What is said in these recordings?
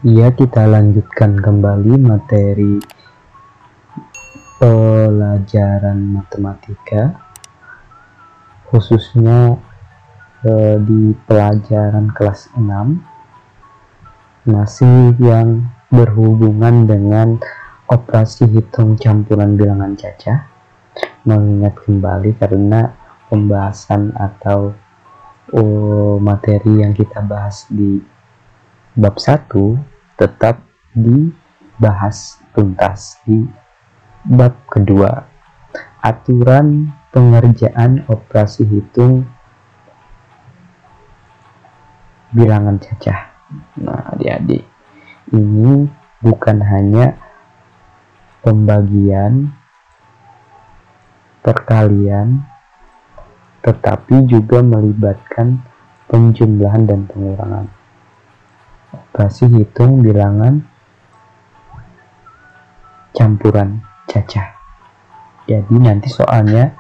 Iya, kita lanjutkan kembali materi pelajaran matematika, khususnya di pelajaran kelas 6, masih yang berhubungan dengan operasi hitung campuran bilangan cacah. Mengingat kembali karena pembahasan atau materi yang kita bahas di bab 1 tetap dibahas tuntas di bab kedua, aturan pengerjaan operasi hitung bilangan cacah. Nah, adik-adik, ini bukan hanya pembagian, perkalian, tetapi juga melibatkan penjumlahan dan pengurangan. Operasi hitung bilangan campuran cacah. Jadi nanti soalnya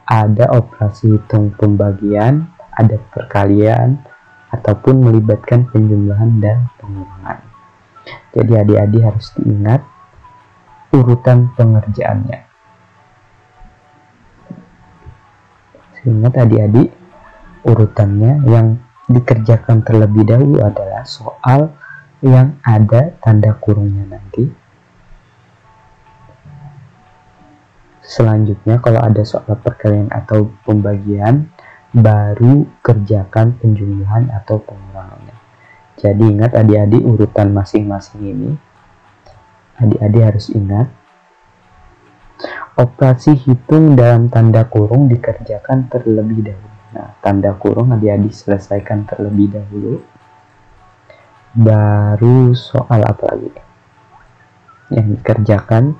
ada operasi hitung pembagian, ada perkalian, ataupun melibatkan penjumlahan dan pengurangan. Jadi adik-adik harus diingat urutan pengerjaannya. Ingat adik-adik, urutannya yang dikerjakan terlebih dahulu adalah soal yang ada tanda kurungnya nanti. Selanjutnya kalau ada soal perkalian atau pembagian, baru kerjakan penjumlahan atau pengurangannya. Jadi ingat adik-adik urutan masing-masing ini, adik-adik harus ingat. Operasi hitung dalam tanda kurung dikerjakan terlebih dahulu. Nah, tanda kurung adik-adik selesaikan terlebih dahulu. Baru soal apa lagi yang dikerjakan?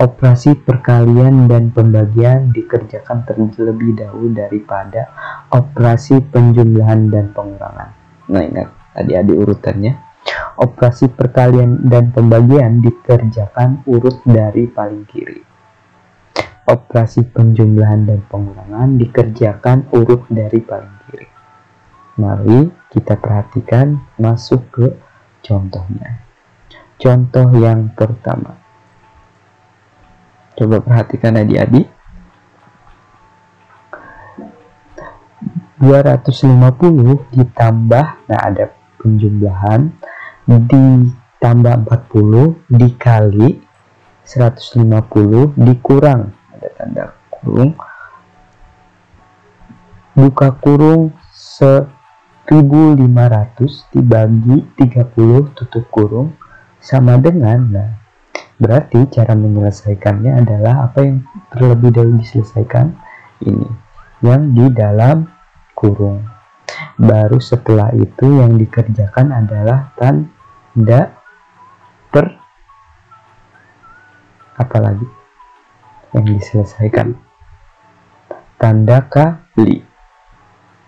Operasi perkalian dan pembagian dikerjakan terlebih dahulu daripada operasi penjumlahan dan pengurangan. Nah, ingat adik-adik urutannya. Operasi perkalian dan pembagian dikerjakan urut dari paling kiri. Operasi penjumlahan dan pengurangan dikerjakan urut dari paling kiri. Mari kita perhatikan, masuk ke contohnya. Contoh yang pertama. Coba perhatikan adik-adik. 250 ditambah, nah ada penjumlahan, ditambah 40 dikali 150 dikurang, ada tanda kurung, buka kurung, 1500 dibagi 30 tutup kurung sama dengan, nah berarti cara menyelesaikannya adalah apa yang terlebih dahulu diselesaikan? Ini yang di dalam kurung. Baru setelah itu yang dikerjakan adalah tanda per apa lagi yang diselesaikan? Tanda kali.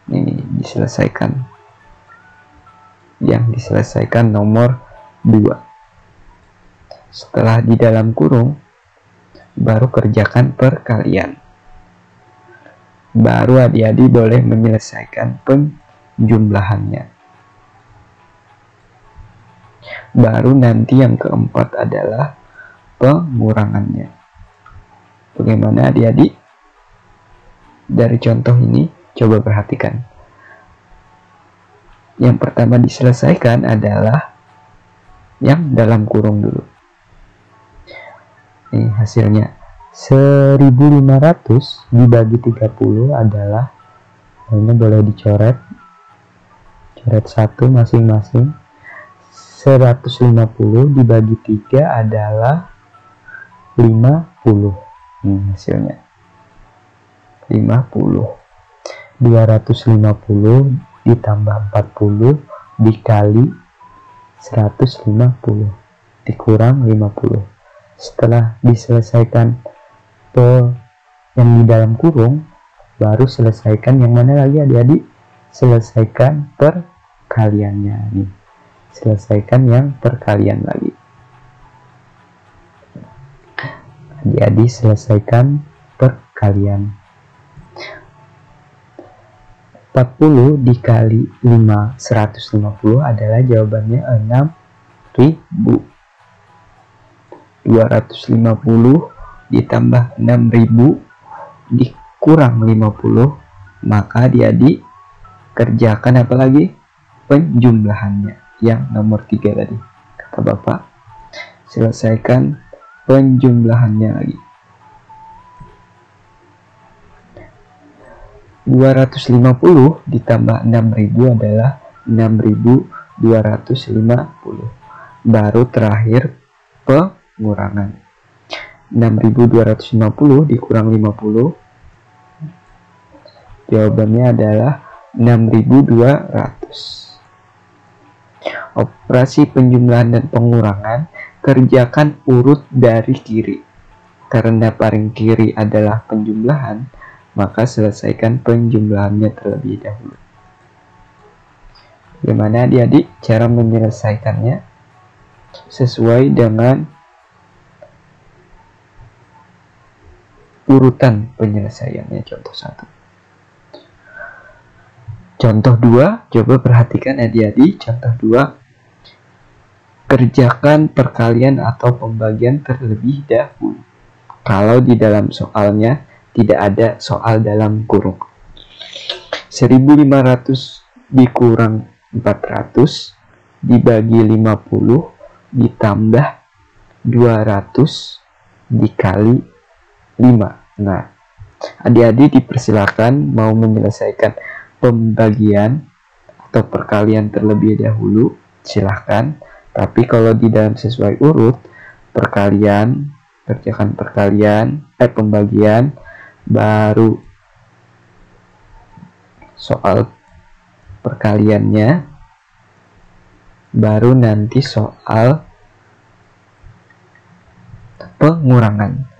Ini diselesaikan. Yang diselesaikan nomor 2. Setelah di dalam kurung, baru kerjakan perkalian. Baru adik-adik boleh menyelesaikan penjumlahannya. Baru nanti yang keempat adalah pengurangannya. Bagaimana adik-adik? Dari contoh ini, coba perhatikan. Yang pertama diselesaikan adalah yang dalam kurung dulu. Ini hasilnya 1500 dibagi 30 adalah, ini boleh dicoret, coret 1 masing-masing. 150 dibagi 3 adalah 50. Ini hasilnya 50. 250 ditambah 40 dikali 150 dikurang 50. Setelah diselesaikan yang di dalam kurung, baru selesaikan yang mana lagi adik-adik? Selesaikan perkaliannya nih. Selesaikan yang perkalian lagi. Adik-adik selesaikan perkalian. 40 dikali 150 adalah jawabannya ribu. 250 ditambah 6000 dikurang 50, maka dia dikerjakan apa lagi? Penjumlahannya, yang nomor 3 tadi. Kata Bapak, selesaikan penjumlahannya lagi. 250 ditambah 6000 adalah 6250. Baru terakhir pengurangan. 6250 dikurang 50, jawabannya adalah 6200. Operasi penjumlahan dan pengurangan kerjakan urut dari kiri. Karena paling kiri adalah penjumlahan, maka selesaikan penjumlahannya terlebih dahulu. Bagaimana adik-adik cara menyelesaikannya? Sesuai dengan urutan penyelesaiannya. Contoh 1. Contoh 2, coba perhatikan adik-adik. Contoh 2, kerjakan perkalian atau pembagian terlebih dahulu. Kalau di dalam soalnya tidak ada soal dalam kurung. 1500 dikurang 400 dibagi 50 ditambah 200 dikali 5. Nah, adik-adik dipersilakan mau menyelesaikan pembagian atau perkalian terlebih dahulu, silahkan. Tapi kalau di dalam sesuai urut, perkalian, kerjakan perkalian, pembagian, baru soal perkaliannya, baru nanti soal pengurangan.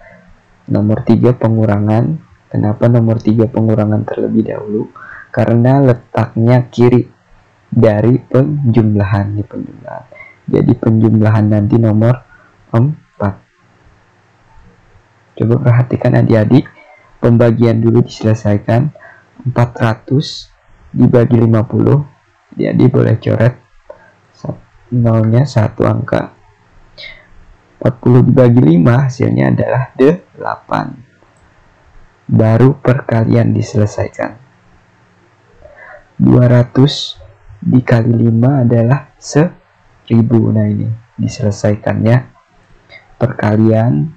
Nomor 3 pengurangan. Kenapa nomor 3 pengurangan terlebih dahulu? Karena letaknya kiri dari penjumlahan. Jadi penjumlahan nanti nomor 4. Coba perhatikan adik-adik, pembagian dulu diselesaikan. 400 dibagi 50, jadi boleh coret nolnya 1 angka. 40 dibagi 5 hasilnya adalah 8. Baru perkalian diselesaikan. 200 dikali 5 adalah 1000. Nah, ini diselesaikannya perkalian,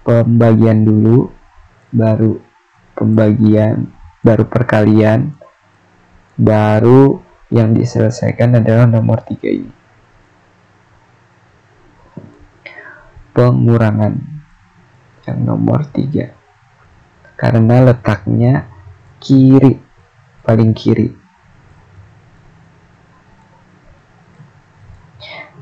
pembagian dulu, baru pembagian, baru perkalian, baru yang diselesaikan adalah nomor 3 ini. Pengurangan yang nomor 3. Karena letaknya kiri, paling kiri.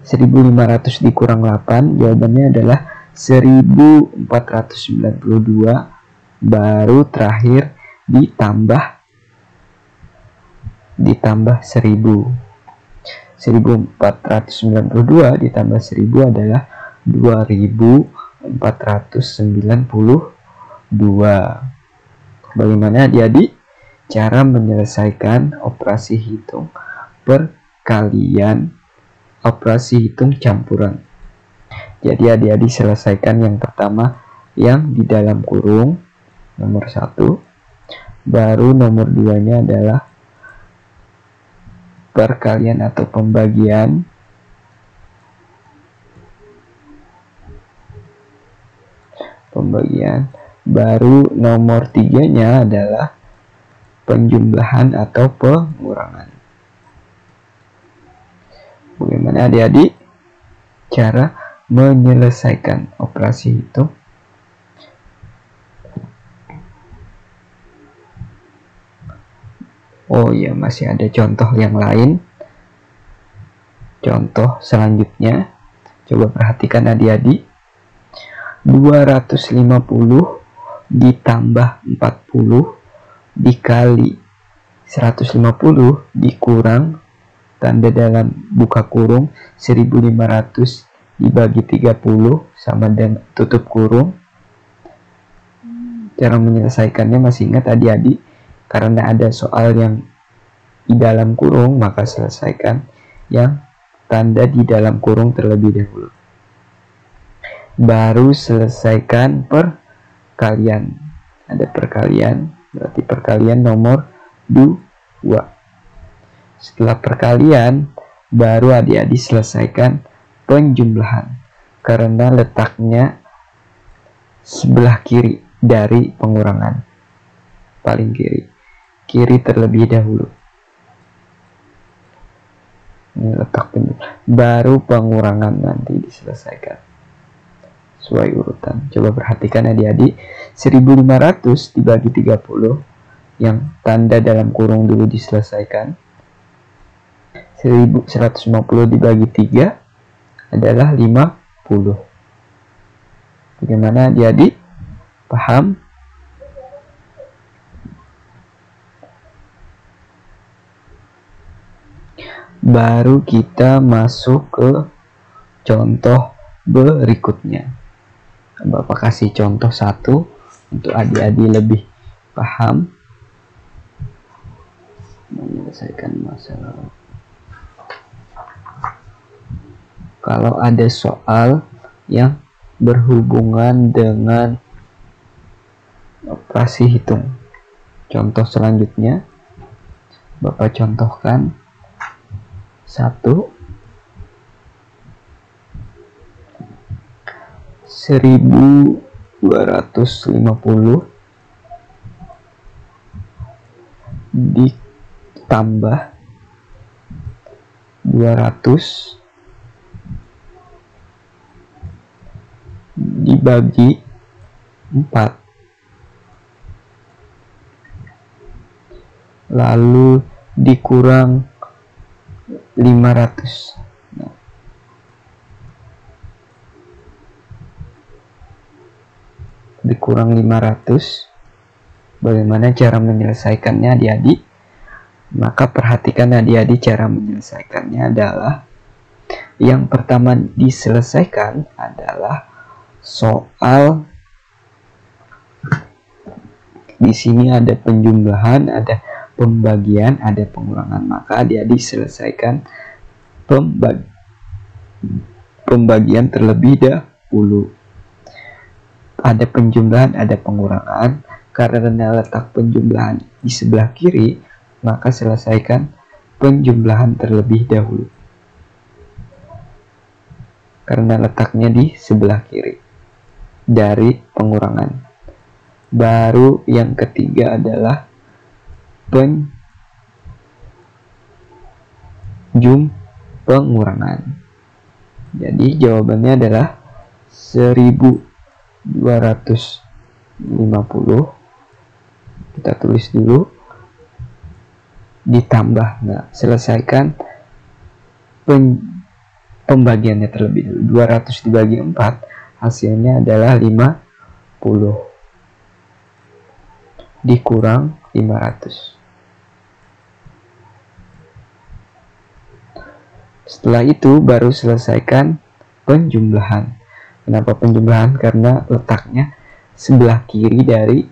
1500 dikurang 8, jawabannya adalah 1492, baru terakhir ditambah 1000. 1492 ditambah 1000 adalah 2492. Bagaimana adik-adik cara menyelesaikan operasi hitung perkalian, operasi hitung campuran? Jadi adik-adik selesaikan yang pertama yang di dalam kurung, nomor 1, baru nomor 2 nya adalah perkalian atau pembagian, baru nomor 3 nya adalah penjumlahan atau pengurangan. Bagaimana adik-adik cara menyelesaikan operasi hitung? Oh ya, masih ada contoh yang lain. Contoh selanjutnya, coba perhatikan adik-adik. 250 ditambah 40 dikali 150 dikurang tanda dalam buka kurung 1500 dibagi 30 sama dengan tutup kurung. Cara menyelesaikannya masih ingat adik-adik? Karena ada soal yang di dalam kurung, maka selesaikan yang tanda di dalam kurung terlebih dahulu. Baru selesaikan perkalian. Ada perkalian, berarti perkalian nomor 2. Setelah perkalian, baru adik-adik selesaikan penjumlahan. Karena letaknya sebelah kiri dari pengurangan. Paling kiri terlebih dahulu. Ini letak penjumlahan. Baru pengurangan nanti diselesaikan sesuai urutan. Coba perhatikan adik-adik, 1500 dibagi 30 yang tanda dalam kurung dulu diselesaikan. 1150 dibagi 3 adalah 50. Bagaimana adik-adik? Paham? Baru kita masuk ke contoh berikutnya. Bapak kasih contoh satu untuk adik-adik lebih paham menyelesaikan masalah. Kalau ada soal yang berhubungan dengan operasi hitung, contoh selanjutnya Bapak contohkan 1. 1250 ditambah 200 dibagi 4 lalu dikurang 500. Dikurang 500. Bagaimana cara menyelesaikannya adik-adik? Maka perhatikan adik-adik, cara menyelesaikannya adalah yang pertama diselesaikan adalah soal. Di sini ada penjumlahan, ada pembagian, ada pengurangan. Maka adik-adik selesaikan pembagian terlebih dahulu. Ada penjumlahan, ada pengurangan. Karena letak penjumlahan di sebelah kiri, maka selesaikan penjumlahan terlebih dahulu. Karena letaknya di sebelah kiri dari pengurangan. Baru yang ketiga adalah pengurangan. Jadi jawabannya adalah 1250. Kita tulis dulu ditambah. Nah, selesaikan pembagiannya terlebih dulu. 200 dibagi 4 hasilnya adalah 50 dikurang 500. Setelah itu baru selesaikan penjumlahan. Kenapa penjumlahan? Karena letaknya sebelah kiri dari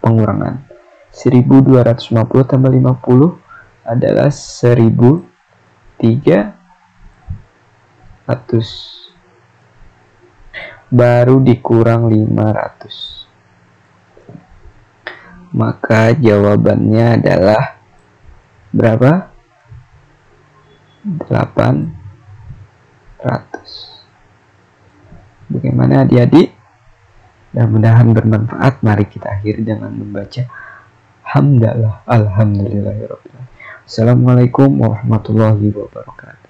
pengurangan. 1250 tambah 50 adalah 1300. Baru dikurang 500. Maka jawabannya adalah berapa? 800. Bagaimana adik-adik? Mudah-mudahan bermanfaat. Mari kita akhiri dengan membaca hamdalah alhamdulillahirabbil alamin. Assalamualaikum warahmatullahi wabarakatuh.